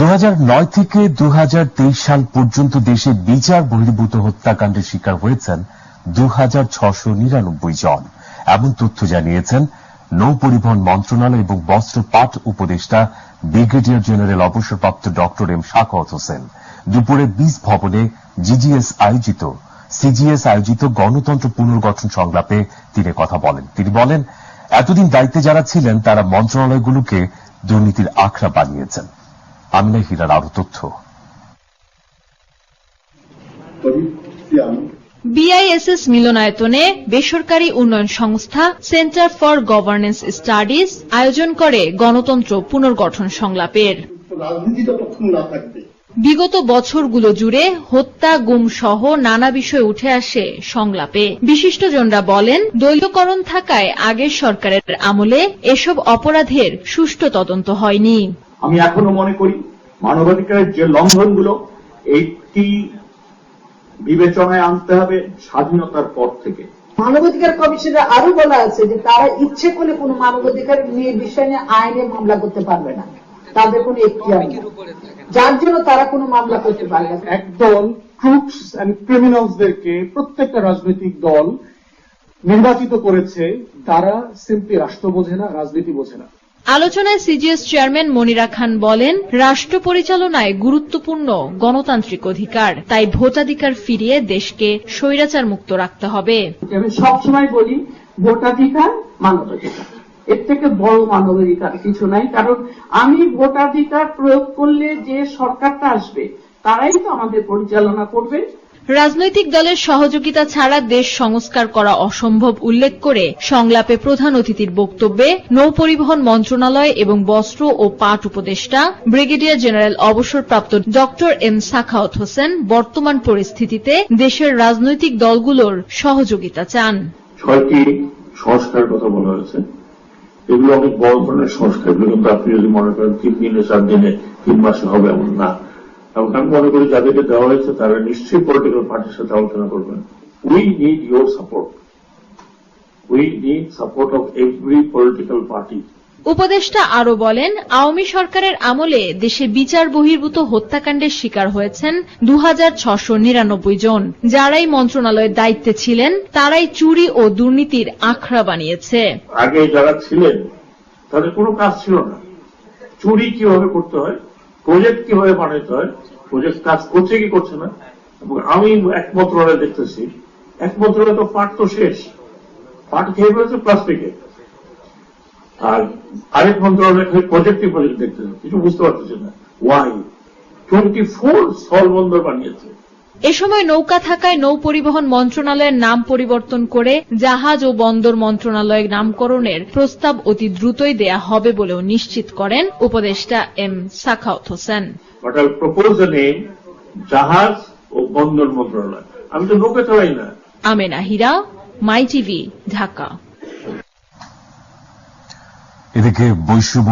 2009 থেকে 2023 সাল পর্যন্ত দেশে বিচার বহির্ভূত হত্যাকাণ্ডের শিকার হয়েছেন 2699 জন। এমন তথ্য জানিয়েছেন নৌ পরিবহন মন্ত্রণালয় এবং বস্ত্র পাট উপদেষ্টা ব্রিগেডিয়ার জেনারেল অবসরপ্রাপ্ত ডক্টর এম সাখাওয়াত হোসেন। দুপুরে 20 ভবনে সিজিএস আয়োজিত গণতন্ত্র পুনর্গঠন সংলাপে তিনি কথা বলেন। তিনি বলেন, এতদিন দায়িত্বে যারা ছিলেন তারা মন্ত্রণালয়গুলোকে দুর্নীতির আখড়া বানিয়েছেন। আমিনা হীরার আরো তথ্য। বিআইএসএস মিলনায়তনে বেসরকারি উন্নয়ন সংস্থা সেন্টার ফর গভর্নেন্স স্টাডিজ আয়োজন করে গণতন্ত্র পুনর্গঠন সংলাপের। বিগত বছরগুলো জুড়ে হত্যা, গুম সহ নানা বিষয় উঠে আসে সংলাপে। বিশিষ্টজনরা বলেন, দলীয়করণ থাকায় আগের সরকারের আমলে এসব অপরাধের সুষ্ঠু তদন্ত হয়নি। আমি এখনো মনে করি মানবাধিকারের যে লঙ্ঘনগুলো এইটি বিবেচনায় আনতে হবে স্বাধীনতার পর থেকে। মানবাধিকার কমিশনের আরো বলা আছে যে তারা ইচ্ছে করলে কোনো মানবাধিকার বিষয় নিয়ে আইনে মামলা করতে পারবে না, তাদের কোনো এখতিয়ার নেই, যার জন্য তারা কোনো মামলা করতে পারবে না। একদল ক্রুকস এন্ড ক্রিমিনালসদেরকে প্রত্যেকটা রাজনৈতিক দল নির্বাচিত করেছে, তারা সিম্পলি রাষ্ট্র বোঝে না, রাজনীতি বোঝে না। আলোচনায় সিজিএস চেয়ারম্যান মনিরা খান বলেন, রাষ্ট্র পরিচালনায় গুরুত্বপূর্ণ গণতান্ত্রিক অধিকার, তাই ভোটাধিকার ফিরিয়ে দেশকে স্বৈরাচার মুক্ত রাখতে হবে। আমি সবসময় বলি, ভোটাধিকার মানবাধিকার, এর থেকে বড় মানবাধিকার কিছু নাই। কারণ আমি ভোটাধিকার প্রয়োগ করলে যে সরকারটা আসবে তারাই তো আমাদের পরিচালনা করবে। রাজনৈতিক দলের সহযোগিতা ছাড়া দেশ সংস্কার করা অসম্ভব উল্লেখ করে সংলাপে প্রধান অতিথির বক্তব্যে নৌ পরিবহন মন্ত্রণালয় এবং বস্ত্র ও পাট উপদেষ্টা ব্রিগেডিয়ার জেনারেল অবসরপ্রাপ্ত ডক্টর এম সাখাওয়াত হোসেন বর্তমান পরিস্থিতিতে দেশের রাজনৈতিক দলগুলোর সহযোগিতা চান। 6টি সংস্কার কথা বলা হয়েছে, এগুলো অনেক বড় ধরনের সংস্কার, কিন্তু আপনি যদি মনে করেন 3 দিনে 4 দিনে 3 মাসে হবে এমন না। এবং আমি মনে করি যাদেরকে দেওয়া হয়েছে তারা নিশ্চয়ই পলিটিক্যাল পার্টির সাথে আলোচনা করবেন। We need your support, we need support of every political party. উপদেষ্টা আরো বলেন, আওয়ামী সরকারের আমলে দেশে বিচার বহির্ভূত হত্যাকাণ্ডের শিকার হয়েছেন 2699 জন। যারাই মন্ত্রণালয়ের দায়িত্বে ছিলেন তারাই চুরি ও দুর্নীতির আখড়া বানিয়েছে। আগে যারা ছিলেন তাদের কোনো কাজ ছিল না, চুরি কিভাবে করতে হয়, প্রজেক্ট কিভাবে বানাইতে হয়, প্রজেক্ট কাজ করছে কি করছে না। এবং আমি এক মন্ত্রণালয় দেখতেছি, এক মন্ত্রণালয় তো পাট তো শেষ, পাট খেয়ে ফেলেছে প্লাস্টিকে, আর আরেক মন্ত্রণালয় প্রজেক্ট দেখতেছে, কিছু বুঝতে পারতেছে না। ওয়াই 24 স্থলবন্দর বানিয়েছে। এ সময় নৌকা থাকায় নৌ পরিবহন মন্ত্রণালয়ের নাম পরিবর্তন করে জাহাজ ও বন্দর মন্ত্রণালয়ের নামকরণের প্রস্তাব অতি দ্রুতই দেয়া হবে বলেও নিশ্চিত করেন উপদেষ্টা M Sakhawat Hossain. But I propose the name জাহাজ ও বন্দর মন্ত্রণালয়। আমি তো নৌকা চালাই না। Amina Hira, my TV, Dhaka. এদিকে বৈষম্য